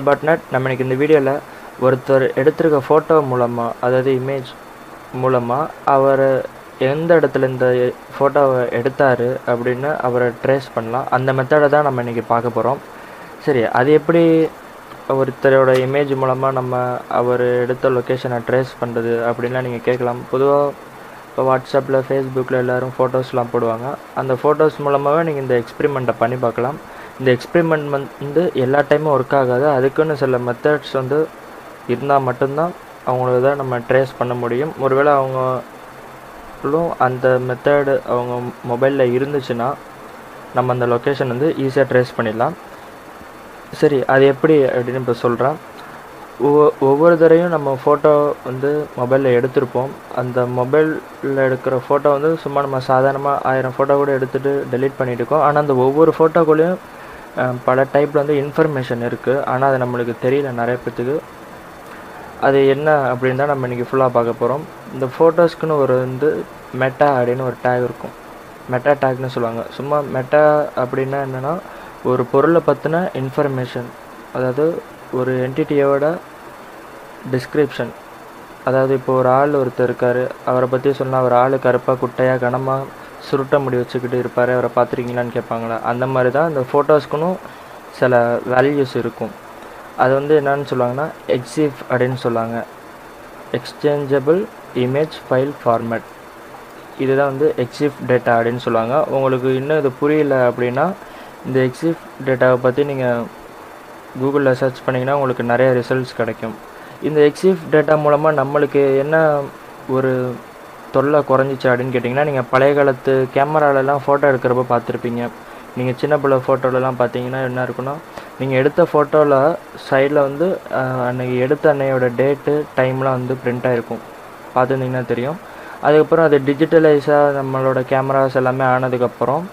Botnet. நம்ம இன்னைக்கு இந்த வீடியோவில் ஒருத்தர் எடுத்திருக்க ஃபோட்டோ மூலமாக, அதாவது இமேஜ் மூலமாக அவர் எந்த இடத்துல இந்த ஃபோட்டோவை எடுத்தார் அப்படின்னு அவரை ட்ரேஸ் பண்ணலாம். அந்த மெத்தடை தான் நம்ம இன்றைக்கி பார்க்க போகிறோம். சரி, அது எப்படி ஒருத்தரோட இமேஜ் மூலமாக நம்ம அவர் எடுத்த லொக்கேஷனை ட்ரேஸ் பண்ணுறது அப்படின்லாம் நீங்கள் கேட்கலாம். பொதுவாக இப்போ வாட்ஸ்அப்பில், ஃபேஸ்புக்கில் எல்லோரும் ஃபோட்டோஸ்லாம் போடுவாங்க. அந்த ஃபோட்டோஸ் மூலமாகவே நீங்கள் இந்த எக்ஸ்பெரிமெண்ட்டை பண்ணி பார்க்கலாம். இந்த எக்ஸ்பெரிமெண்ட் வந்து எல்லா டைமும் ஒர்க் ஆகாது. அதுக்குன்னு சில மெத்தட்ஸ் வந்து இருந்தால் மட்டும்தான் அவங்கள தான் நம்ம ட்ரேஸ் பண்ண முடியும். ஒருவேளை அவங்களும் அந்த மெத்தடு அவங்க மொபைலில் இருந்துச்சுன்னா நம்ம அந்த லொக்கேஷன் வந்து ஈஸியாக ட்ரேஸ் பண்ணிடலாம். சரி, அது எப்படி அப்படின்னு இப்போ சொல்கிறேன். ஒவ்வொரு தடையும் நம்ம ஃபோட்டோ வந்து மொபைலில் எடுத்திருப்போம். அந்த மொபைலில் எடுக்கிற ஃபோட்டோ வந்து சும்மா நம்ம சாதாரணமாக 1000 ஃபோட்டோ கூட எடுத்துகிட்டு டெலீட் பண்ணிட்டு இருக்கோம். ஆனால் அந்த ஒவ்வொரு ஃபோட்டோக்குள்ளேயும் பல டைப்பில் வந்து இன்ஃபர்மேஷன் இருக்குது. ஆனால் அது நம்மளுக்கு தெரியல நிறைய பேத்துக்கு. அது என்ன அப்படின்னு தான் நம்ம இன்றைக்கி ஃபுல்லாக பார்க்க போகிறோம். இந்த ஃபோட்டோஸ்க்குன்னு ஒரு வந்து மெட்டா அப்படின்னு ஒரு டேக் இருக்கும். மெட்டா டேக்னு சொல்லுவாங்க. சும்மா மெட்டா அப்படின்னா என்னென்னா, ஒரு பொருளை பற்றின இன்ஃபர்மேஷன், அதாவது ஒரு என்டிட்டியோட டிஸ்கிரிப்ஷன். அதாவது இப்போ ஒரு ஆள் ஒருத்தர் இருக்கார், அவரை பற்றி சொன்னால் ஒரு ஆள் கருப்பாக குட்டையாக கனமாக சுருட்ட முடி வச்சுக்கிட்டு இருப்பார், அவரை பார்த்துருக்கீங்களான்னு கேட்பாங்களா. அந்த மாதிரி தான் இந்த ஃபோட்டோஸ்க்குன்னு சில வேல்யூஸ் இருக்கும். அது வந்து என்னன்னு சொல்லுவாங்கன்னா எக்ஸிஃப் அப்படின்னு சொல்லுவாங்க. Exchangeable image file format. இதுதான் வந்து எக்ஸிஃப் டேட்டா அப்படின்னு சொல்லுவாங்க. உங்களுக்கு இன்னும் இது புரியல அப்படின்னா இந்த எக்ஸிஃப் டேட்டாவை பற்றி நீங்கள் கூகுளில் சர்ச் பண்ணிங்கன்னா உங்களுக்கு நிறைய ரிசல்ட்ஸ் கிடைக்கும். இந்த எக்ஸிஃப் டேட்டா மூலமாக நம்மளுக்கு என்ன ஒரு தொல்லை குறைஞ்சிச்சு அப்படின்னு கேட்டிங்கன்னா, நீங்கள் பழைய காலத்து கேமராலெலாம் ஃபோட்டோ எடுக்கிறப்ப பார்த்துருப்பீங்க. நீங்கள் சின்ன பிள்ளை ஃபோட்டோலலாம் பார்த்தீங்கன்னா என்ன இருக்குன்னா, நீங்கள் எடுத்த ஃபோட்டோவில் சைடில் வந்து அன்றைக்கி எடுத்த அன்னையோட டேட்டு, டைம்லாம் வந்து பிரிண்ட் ஆகிருக்கும். பார்த்துருந்தீங்கன்னா தெரியும். அதுக்கப்புறம் அது டிஜிட்டலைஸாக நம்மளோட கேமராஸ் எல்லாமே ஆனதுக்கப்புறம்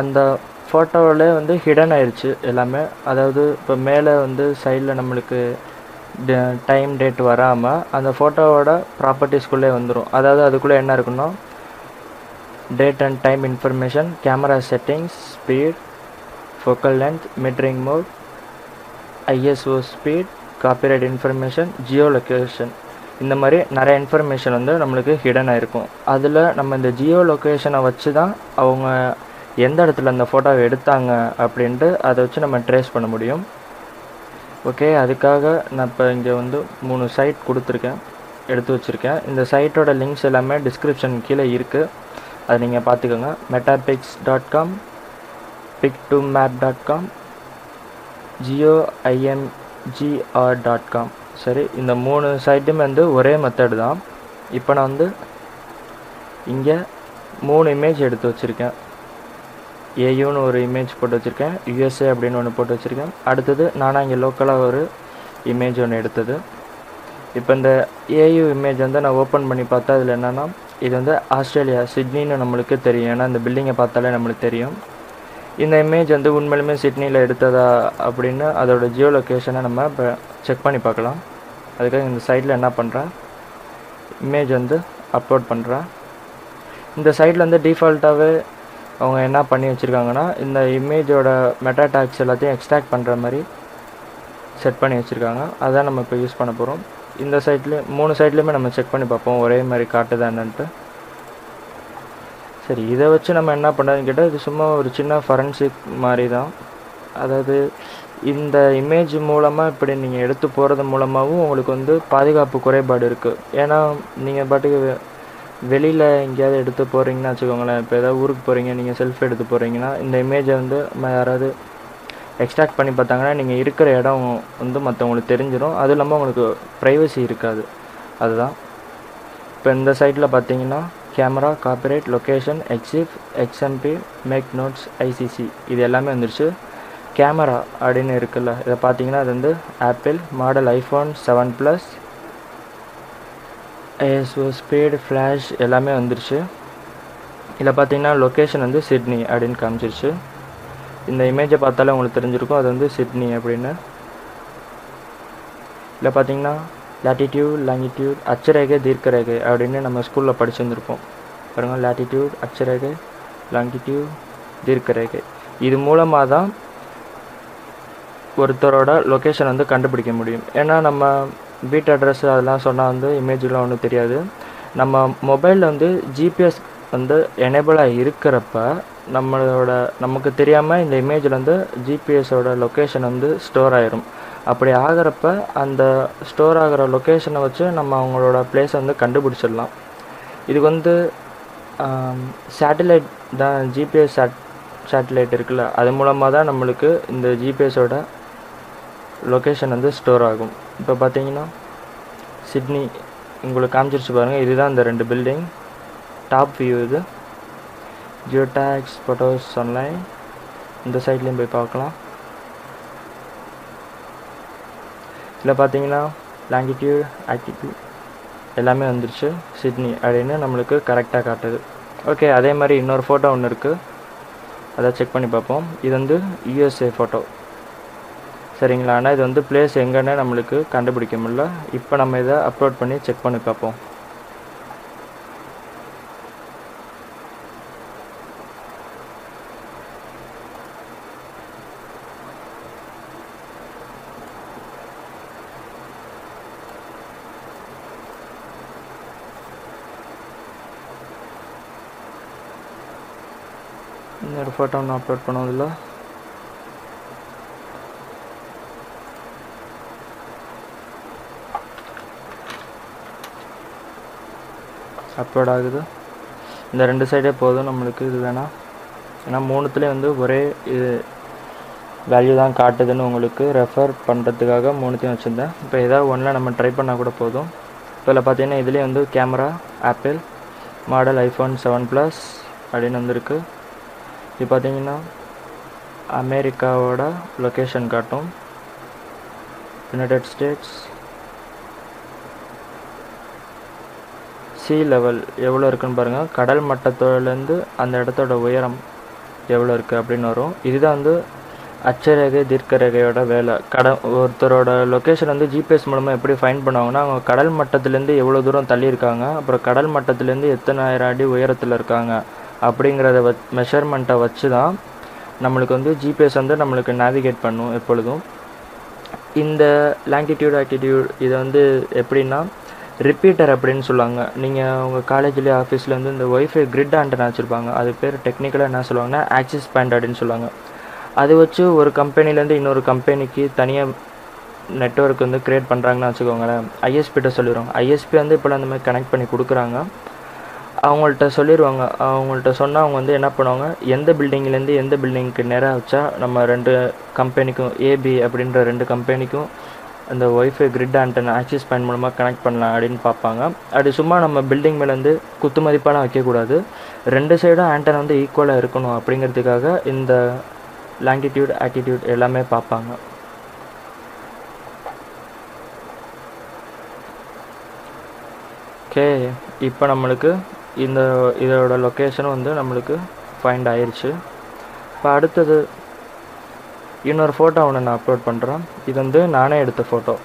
அந்த ஃபோட்டோவிலே வந்து ஹிடன் ஆயிடுச்சு எல்லாமே. அதாவது இப்போ மேலே வந்து சைடில் நம்மளுக்கு டைம் டேட் வராமல் அந்த ஃபோட்டோவோட ப்ராப்பர்ட்டிஸ்குள்ளே வந்துடும். அதாவது அதுக்குள்ளே என்ன இருக்குன்னா, date and time information, camera settings, speed, focal length, metering mode, ISO speed, copyright information, geo location. இந்த மாதிரி நிறைய இன்ஃபர்மேஷன் வந்து நம்மளுக்கு ஹிடன் ஆகிருக்கும். அதில் நம்ம இந்த ஜியோ லொக்கேஷனை வச்சு தான் அவங்க எந்த இடத்துல அந்த ஃபோட்டோவை எடுத்தாங்க அப்படின்ட்டு அதை வச்சு நம்ம ட்ரேஸ் பண்ண முடியும். ஓகே, அதுக்காக நான் இப்போ இங்கே வந்து 3 சைட் கொடுத்துருக்கேன், எடுத்து வச்சுருக்கேன். இந்த சைட்டோட லிங்க்ஸ் எல்லாமே டிஸ்கிரிப்ஷன் கீழே இருக்குது, அதை நீங்கள் பார்த்துக்கோங்க. metapix.com, pic2map.com, geoimgr.com. சரி, இந்த 3 சைட்டுமே வந்து ஒரே மெத்தடு தான். இப்போ நான் வந்து இங்கே 3 இமேஜ் எடுத்து வச்சுருக்கேன். ஏயுன்னு ஒரு இமேஜ் போட்டு வச்சுருக்கேன், யூஎஸ்ஏ அப்படின்னு ஒன்று போட்டு வச்சுருக்கேன். அடுத்தது நானாக இங்கே லோக்கலாக ஒரு இமேஜ் ஒன்று எடுத்தது. இப்போ இந்த ஏயு இமேஜ் வந்து நான் ஓப்பன் பண்ணி பார்த்தா அதில் என்னென்னா, இது வந்து ஆஸ்திரேலியா, சிட்னின்னு நம்மளுக்கு தெரியும். ஏன்னா இந்த பில்டிங்கை பார்த்தாலே நம்மளுக்கு தெரியும். இந்த இமேஜ் வந்து உண்மையிலுமே சிட்னியில் எடுத்ததா அப்படின்னு அதோட ஜியோ லொக்கேஷனை நம்ம இப்போ செக் பண்ணி பார்க்கலாம். அதுக்காக இந்த சைட்டில் என்ன பண்ணுறேன், இமேஜ் வந்து அப்லோட் பண்ணுறேன். இந்த சைட்டில் வந்து டிஃபால்ட்டாகவே அவங்க என்ன பண்ணி வச்சுருக்காங்கன்னா, இந்த இமேஜோட மெட்டா டேக்ஸ் எல்லாத்தையும் எக்ஸ்ட்ராக்ட் பண்ணுற மாதிரி செட் பண்ணி வச்சுருக்காங்க. அதான் நம்ம இப்போ யூஸ் பண்ண போகிறோம். இந்த சைட்லேயும் 3 சைட்லேயுமே நம்ம செக் பண்ணி பார்ப்போம் ஒரே மாதிரி காட்டுதா என்னன்ட்டு. சரி, இதை வச்சு நம்ம என்ன பண்ணுறதுன்னு கேட்டால், இது சும்மா ஒரு சின்ன ஃபரன்சிக் மாதிரி தான். அதாவது இந்த இமேஜ் மூலமாக இப்படி நீங்கள் எடுத்து போகிறது மூலமாகவும் உங்களுக்கு வந்து பாதுகாப்பு குறைபாடு இருக்குது. ஏன்னா நீங்கள் பாட்டுக்கு வெளியில் எங்கேயாவது எடுத்து போகிறீங்கன்னா வச்சுக்கோங்களேன், இப்போ ஏதாவது ஊருக்கு போகிறீங்க, நீங்கள் செல்ஃபி எடுத்து போகிறீங்கன்னா இந்த இமேஜை வந்து யாராவது எக்ஸ்ட்ராக்ட் பண்ணி பார்த்தாங்கன்னா நீங்கள் இருக்கிற இடம் வந்து மற்றவங்களுக்கு தெரிஞ்சிடும். அதுவும் இல்லாமல் உங்களுக்கு ப்ரைவசி இருக்காது. அதுதான் இப்போ இந்த சைட்டில் பார்த்தீங்கன்னா camera, copyright, location, EXIF, XMP, make notes, ICC இது எல்லாமே வந்துருச்சு. கேமரா அப்படின்னு இருக்குல்ல, இதை பார்த்தீங்கன்னா அது வந்து apple model iPhone 7 Plus, ISO speed, flash எல்லாமே வந்துருச்சு. இதில் பார்த்தீங்கன்னா லொக்கேஷன் வந்து சிட்னி அப்படின்னு காமிச்சிருச்சு. இந்த இமேஜை பார்த்தாலே உங்களுக்கு தெரிஞ்சிருக்கும் அது வந்து சிட்னி அப்படின்னு. இதில் பார்த்தீங்கன்னா லேட்டிடியூட், லாங்கிடியூட், அட்சரேகை, தீர்க்கரேகை அப்படின்னு நம்ம ஸ்கூலில் படிச்சுருந்துருப்போம் பாருங்கள். லேட்டிடியூட், அட்சரேகை, லாங்கிடியூட், தீர்க்கரேகை. இது மூலமாக தான் ஒருத்தரோட லொக்கேஷன் வந்து கண்டுபிடிக்க முடியும். ஏன்னா நம்ம வீட்டு அட்ரஸ் அதெல்லாம் சொன்னால் வந்து இமேஜெலாம் ஒன்றும் தெரியாது. நம்ம மொபைலில் வந்து ஜிபிஎஸ் வந்து எனேபிளாக இருக்கிறப்ப நமக்கு தெரியாமல் இந்த இமேஜில் வந்து ஜிபிஎஸோட லொக்கேஷன் வந்து ஸ்டோர் ஆயிரும். அப்படி ஆகிறப்ப அந்த ஸ்டோர் ஆகிற லொக்கேஷனை வச்சு நம்ம அவங்களோட பிளேஸை வந்து கண்டுபிடிச்சிடலாம். இதுக்கு வந்து சேட்டலைட் தான், ஜிபிஎஸ் சேட்டலைட் இருக்குல்ல, அது மூலமாக தான் நம்மளுக்கு இந்த ஜிபிஎஸோட லொக்கேஷன் வந்து ஸ்டோர் ஆகும். இப்போ பார்த்தீங்கன்னா சிட்னி உங்களுக்கு காமிச்சிருச்சு பாருங்கள். இதுதான் இந்த 2 பில்டிங் டாப் வியூ. இது ஜியோடாக்ஸ் ஃபோட்டோஸ் ஆன்லைன். இந்த சைட்லேயும் போய் பார்க்கலாம். இதில் பார்த்தீங்கன்னா லாங்கிடியூட் ஆக்டிடியூட் எல்லாமே வந்துருச்சு. சிட்னி அப்படின்னு நம்மளுக்கு கரெக்டாக காட்டுது. ஓகே, அதே மாதிரி இன்னொரு ஃபோட்டோ ஒன்று இருக்குது, அதை செக் பண்ணி பார்ப்போம். இது வந்து யூஎஸ்ஏ ஃபோட்டோ சரிங்களா. ஆனால் இது வந்து பிளேஸ் எங்கன்னு நம்மளுக்கு கண்டுபிடிக்க முடியல. இப்போ நம்ம இதை அப்லோட் பண்ணி செக் பண்ணி பார்ப்போம். இன்னொரு ஃபோட்டோ ஒன்று அப்லோட் பண்ணதில்லை. அப்லோட் ஆகுது. இந்த 2 சைடே போதும் நம்மளுக்கு. இது வேணாம், ஏன்னா 3த்துலேயும் வந்து ஒரே இது வேல்யூ தான் காட்டுதுன்னு உங்களுக்கு ரெஃபர் பண்ணுறதுக்காக 3த்தையும் வச்சுருந்தேன். இப்போ ஏதாவது ஒன்றில் நம்ம ட்ரை பண்ணால் கூட போதும். இப்போ இதில் பார்த்தீங்கன்னா இதுலேயே வந்து camera apple model iPhone 7 plus அப்படின்னு வந்துருக்கு. இது பார்த்தீங்கன்னா அமெரிக்காவோட லொக்கேஷன் காட்டும், யுனைடெட் ஸ்டேட்ஸ். சி லெவல் எவ்வளோ இருக்குன்னு பாருங்கள். கடல் மட்டத்தோலேருந்து அந்த இடத்தோட உயரம் எவ்வளோ இருக்குது அப்படின்னு வரும். இதுதான் வந்து அட்சரேகை தீர்க்கரேகையோட வேலை. ஒருத்தரோட லொக்கேஷன் வந்து ஜிபிஎஸ் மூலமாக எப்படி ஃபைண்ட் பண்ணுவாங்கன்னா, அவங்க கடல் மட்டத்துலேருந்து எவ்வளோ தூரம் தள்ளி இருக்காங்க, அப்புறம் கடல் மட்டத்துலேருந்து எத்தனை ஆயிரம் அடி உயரத்தில் இருக்காங்க அப்படிங்கிறத மெஷர்மெண்ட்டை வச்சு தான் நம்மளுக்கு வந்து ஜிபிஎஸ் வந்து நம்மளுக்கு நேவிகேட் பண்ணும் எப்பொழுதும். இந்த லாங்கிடியூட் ஆக்டிடியூட் இதை வந்து எப்படின்னா ரிப்பீட்டர் அப்படின்னு சொல்லுவாங்க. நீங்கள் உங்கள் காலேஜ்லேயே ஆஃபீஸில் வந்து இந்த ஒய்ஃபை கிரிட் ஆண்டனா வச்சுருப்பாங்க. அது பேர் டெக்னிக்கலாக என்ன சொல்லுவாங்கன்னா ஆக்சிஸ் பாயிண்ட் அப்படின்னு சொல்லுவாங்க. அது வச்சு ஒரு கம்பெனிலேருந்து இன்னொரு கம்பெனிக்கு தனியாக நெட்வொர்க் வந்து க்ரியேட் பண்ணுறாங்கன்னு வச்சுக்கோங்களேன். ஐஎஸ்பிகிட்ட சொல்லிடுவாங்க. ஐஎஸ்பி வந்து இப்போலாம் அந்த மாதிரி கனெக்ட் பண்ணி கொடுக்குறாங்க. அவங்கள்ட்ட சொல்லிடுவாங்க. அவங்கள்ட்ட சொன்னால் அவங்க வந்து என்ன பண்ணுவாங்க, எந்த பில்டிங்லேருந்து எந்த பில்டிங்க்கு நேராக வச்சா நம்ம 2 கம்பெனிக்கும் ஏபி அப்படின்ற 2 கம்பெனிக்கும் அந்த wifi grid antenna axis point மூலமாக கனெக்ட் பண்ணலாம் அப்படின்னு பார்ப்பாங்க. அப்படி சும்மா நம்ம பில்டிங் மேலேருந்து குத்து மதிப்பாலாம் வைக்கக்கூடாது. 2 சைடும் ஆண்டனா வந்து ஈக்குவலாக இருக்கணும் அப்படிங்கிறதுக்காக இந்த லாங்கிடியூட் ஆட்டிடியூட் எல்லாமே பார்ப்பாங்க. ஓகே, இப்போ நம்மளுக்கு இதோட லொக்கேஷன் வந்து நம்மளுக்கு ஃபைண்ட் ஆயிடுச்சு. இப்போ அடுத்தது இன்னொரு ஃபோட்டோ ஒன்று நான் அப்லோட் பண்ணுறேன். இது வந்து நானே எடுத்த ஃபோட்டோ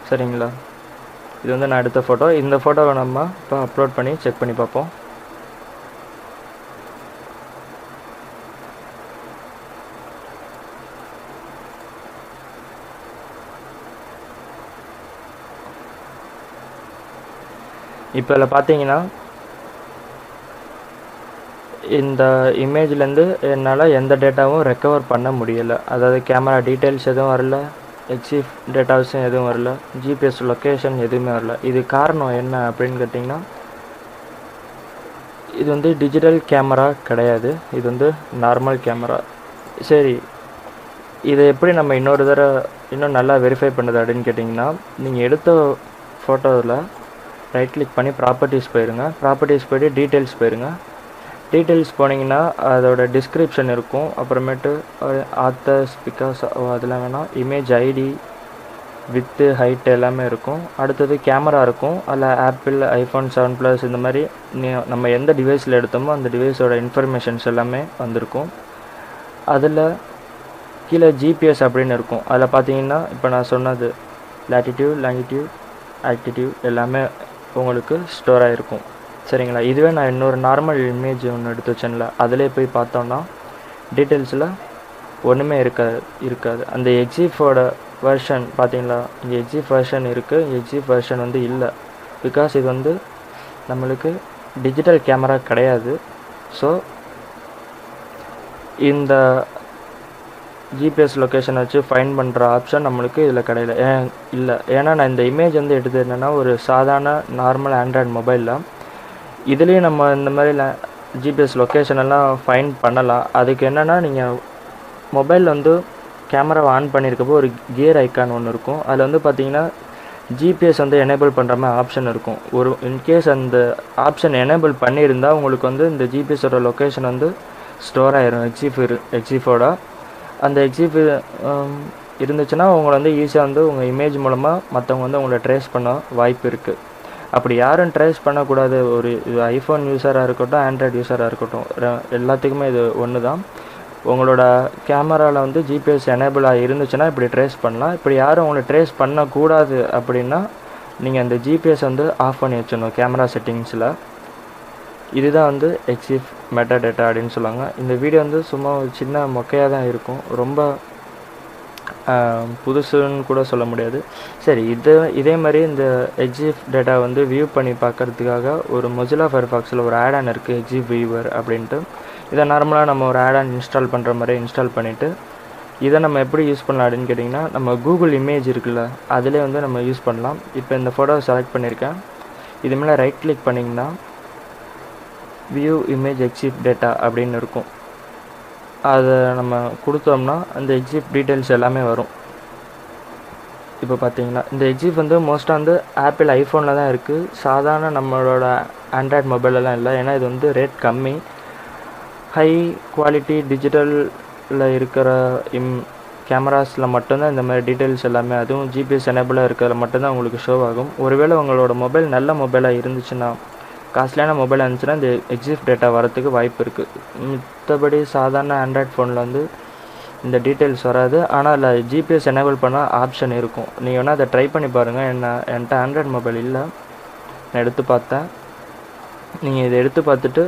சரிங்களா. இது வந்து நான் எடுத்த ஃபோட்டோ. இந்த ஃபோட்டோவை நம்ம இப்போ அப்லோட் பண்ணி செக் பண்ணி பார்ப்போம். இப்போ இதில் பார்த்தீங்கன்னா இந்த இமேஜ்லேருந்து என்னால் எந்த டேட்டாவும் ரெக்கவர் பண்ண முடியலை. அதாவது கேமரா டீட்டெயில்ஸ் எதுவும் வரல, எக்ஸிஃப் டேட்டாஸும் எதுவும் வரல, ஜிபிஎஸ் லொக்கேஷன் எதுவுமே வரல. இது காரணம் என்ன அப்படின்னு கேட்டிங்கன்னா, இது வந்து டிஜிட்டல் கேமரா கிடையாது, இது வந்து நார்மல் கேமரா. சரி, இதை எப்படி நம்ம இன்னும் நல்லா வெரிஃபை பண்ணுது அப்படின்னு கேட்டிங்கன்னா, நீங்கள் எடுத்த ஃபோட்டோவில் ரைட் கிளிக் பண்ணி ப்ராப்பர்ட்டிஸ் போயிருங்க. ப்ராப்பர்ட்டிஸ் போய்ட்டு டீட்டெயில்ஸ் போயிருங்க. டீட்டெயில்ஸ் போனீங்கன்னா அதோட டிஸ்கிரிப்ஷன் இருக்கும். அப்புறமேட்டு ஆத்தர்ஸ் பிகாஸ் அதெல்லாம் வேணாம், இமேஜ் ஐடி வித்து ஹைட் எல்லாமே இருக்கும். அடுத்தது கேமரா இருக்கும். அதில் ஆப்பிள் ஐஃபோன் 7 ப்ளஸ் இந்த மாதிரி நம்ம எந்த டிவைஸில் எடுத்தோமோ அந்த டிவைஸோட இன்ஃபர்மேஷன்ஸ் எல்லாமே வந்திருக்கும். அதில் கீழே ஜிபிஎஸ் அப்படின்னு இருக்கும். அதில் பார்த்தீங்கன்னா இப்போ நான் சொன்னது லாட்டிடியூட் லாங்கிடியூட் ஆக்டிடியூட் எல்லாமே உங்களுக்கு ஸ்டோர் ஆகிருக்கும் சரிங்களா. இதுவே நான் இன்னொரு நார்மல் இமேஜ் ஒன்று எடுத்து வச்சேன்ல, அதிலே போய் பார்த்தோன்னா டீட்டெயில்ஸில் ஒன்றுமே இருக்காது. அந்த எக்ஸிஃபோட வெர்ஷன் பார்த்தீங்களா, இங்கே எக்ஸிஃப் வெர்ஷன் இருக்குது, எக்ஸிஃப் வெர்ஷன் வந்து இல்லை. பிகாஸ் இது வந்து நம்மளுக்கு டிஜிட்டல் கேமரா கிடையாது. ஸோ இந்த ஜிபிஎஸ் லொக்கேஷன் வச்சு ஃபைண்ட் பண்ணுற ஆப்ஷன் நம்மளுக்கு இதில் கிடையாது. ஏன்னா நான் இந்த இமேஜ் வந்து எடுத்தது என்னென்னா ஒரு சாதாரண நார்மல் ஆண்ட்ராய்டு மொபைலில். இதுலேயும் நம்ம இந்த மாதிரி ஜிபிஎஸ் லொக்கேஷன் எல்லாம் ஃபைண்ட் பண்ணலாம். அதுக்கு என்னென்னா நீங்கள் மொபைல் வந்து கேமராவை ஆன் பண்ணியிருக்கப்போ ஒரு கியர் ஐக்கான் ஒன்று இருக்கும். அதில் வந்து பார்த்தீங்கன்னா ஜிபிஎஸ் வந்து எனேபிள் பண்ணுற மாதிரி ஆப்ஷன் இருக்கும். ஒரு இன்கேஸ் அந்த ஆப்ஷன் எனேபிள் பண்ணியிருந்தால் உங்களுக்கு வந்து இந்த ஜிபிஎஸோட லொக்கேஷன் வந்து ஸ்டோர் ஆயிரும் எக்ஸிஃபோட. அந்த எக்ஸிஃப் இருந்துச்சுன்னா உங்களை வந்து ஈஸியாக வந்து உங்கள் இமேஜ் மூலமாக மற்றவங்க வந்து உங்களை ட்ரேஸ் பண்ண வாய்ப்பு இருக்குது. அப்படி யாரும் ட்ரேஸ் பண்ணக்கூடாது. ஒரு இது ஐஃபோன் யூஸராக இருக்கட்டும், ஆண்ட்ராய்டு யூஸராக இருக்கட்டும், எல்லாத்துக்குமே இது ஒன்று தான். உங்களோட கேமராவில் வந்து ஜிபிஎஸ் எனேபிளாக இருந்துச்சுன்னா இப்படி ட்ரேஸ் பண்ணலாம். இப்படி யாரும் உங்களை ட்ரேஸ் பண்ணக்கூடாது அப்படின்னா நீங்கள் அந்த ஜிபிஎஸ் வந்து ஆஃப் பண்ணி வச்சிடணும் கேமரா செட்டிங்ஸில். இதுதான் வந்து எக்ஸிஃப் மெட்டா டேட்டா அப்படின்னு சொல்லுவாங்க. இந்த வீடியோ வந்து சும்மா ஒரு சின்ன மொக்கையாக தான் இருக்கும், ரொம்ப புதுசுன்னு கூட சொல்ல முடியாது. சரி, இதே மாதிரி இந்த எக்ஸிஃப் டேட்டா வந்து வியூ பண்ணி பார்க்குறதுக்காக ஒரு மொசில்லா ஃபயர்ஃபாக்ஸில் ஒரு ஆட் ஆன் இருக்குது, எக்ஸிஃப் வியூவர் அப்படின்ட்டு. இதை நார்மலாக நம்ம ஒரு ஆட் ஆன் இன்ஸ்டால் பண்ணுற மாதிரி இன்ஸ்டால் பண்ணிவிட்டு இதை நம்ம எப்படி யூஸ் பண்ணலாம் அப்படின்னு கேட்டிங்கன்னா, நம்ம கூகுள் இமேஜ் இருக்குல்ல, அதிலே வந்து நம்ம யூஸ் பண்ணலாம். இப்போ இந்த ஃபோட்டோவை செலக்ட் பண்ணியிருக்கேன். இது மேலே ரைட் கிளிக் பண்ணிங்கன்னா வியூ இமேஜ் எக்ஸிஃப் டேட்டா அப்படின்னு இருக்கும். அதை நம்ம கொடுத்தோம்னா அந்த எக்ஸிஃப் டீட்டெயில்ஸ் எல்லாமே வரும். இப்போ பார்த்தீங்கன்னா இந்த எக்ஸிஃப் வந்து மோஸ்ட்டாக வந்து ஆப்பிள் ஐஃபோனில் தான் இருக்குது, சாதாரண நம்மளோட ஆண்ட்ராய்டு மொபைலெலாம் இல்லை. ஏன்னா இது வந்து ரேட் கம்மி, ஹை குவாலிட்டி டிஜிட்டலில் இருக்கிற கேமராஸில் மட்டும்தான் இந்த மாதிரி டீட்டெயில்ஸ் எல்லாமே, அதுவும் ஜிபிஎஸ் எனேபிளாக இருக்கிறதுல மட்டும்தான் உங்களுக்கு ஷோ ஆகும். ஒருவேளை உங்களோட மொபைல் நல்ல மொபைலாக இருந்துச்சுன்னா, காஸ்ட்லியான மொபைலாக இருந்துச்சுன்னா இந்த எக்ஸிஃப் டேட்டா வரத்துக்கு வாய்ப்பு இருக்குது. மற்றபடி சாதாரண ஆண்ட்ராய்ட் ஃபோனில் வந்து இந்த டீட்டெயில்ஸ் வராது. ஆனால் அதில் ஜிபிஎஸ் எனேபிள் பண்ணால் ஆப்ஷன் இருக்கும். நீங்கள் வேணால் அதை ட்ரை பண்ணி பாருங்கள். என்கிட்ட ஆண்ட்ராய்டு மொபைல் இல்லை, நான் எடுத்து பார்த்தேன். நீங்கள் இதை எடுத்து பார்த்துட்டு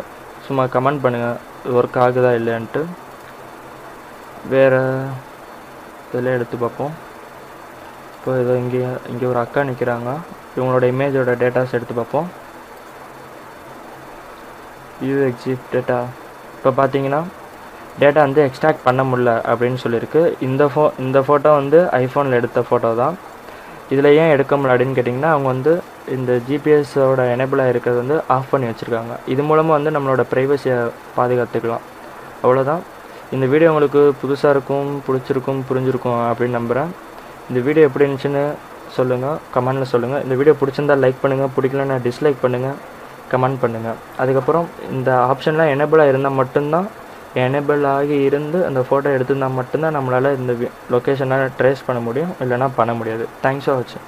சும்மா கமெண்ட் பண்ணுங்கள் ஒர்க் ஆகுதா இல்லைன்ட்டு. வேறு இதில் எடுத்து பார்ப்போம். இப்போ இதோ இங்கே ஒரு அக்கா நிற்கிறாங்க, இவங்களோட இமேஜோட டேட்டாஸ் எடுத்து பார்ப்போம். View EXIF data. இப்போ பார்த்தீங்கன்னா டேட்டா வந்து எக்ஸ்ட்ராக்ட் பண்ண முடியல அப்படின்னு சொல்லியிருக்கு. இந்த ஃபோட்டோ வந்து ஐஃபோனில் எடுத்த ஃபோட்டோ தான். இதில் ஏன் எடுக்க முடியல அப்படின்னு கேட்டிங்கன்னா, அவங்க வந்து இந்த ஜிபிஎஸோட எனேபிளாக இருக்கிறது வந்து ஆஃப் பண்ணி வச்சுருக்காங்க. இது மூலமாக வந்து நம்மளோட ப்ரைவசியை பாதுகாத்துக்கலாம். அவ்வளோதான். இந்த வீடியோ உங்களுக்கு புதுசாக இருக்கும், பிடிச்சிருக்கும், புரிஞ்சிருக்கும் அப்படின்னு நம்புகிறேன். இந்த வீடியோ எப்படி இருந்துச்சுன்னு சொல்லுங்கள், கமெண்டில் சொல்லுங்கள். இந்த வீடியோ பிடிச்சிருந்தால் லைக் பண்ணுங்கள், பிடிக்கலன்னா டிஸ்லைக் பண்ணுங்கள், கமெண்ட் பண்ணுங்கள். அதுக்கப்புறம் இந்த ஆப்ஷன்லாம் எனேபிளாக இருந்தால் மட்டும்தான், எனேபிள் ஆகி இருந்து அந்த ஃபோட்டோ எடுத்திருந்தால் மட்டும்தான் நம்மளால் இந்த லொக்கேஷனை ட்ரேஸ் பண்ண முடியும், இல்லைனா பண்ண முடியாது. தேங்க்ஸ் ஃபார் வாட்சிங்.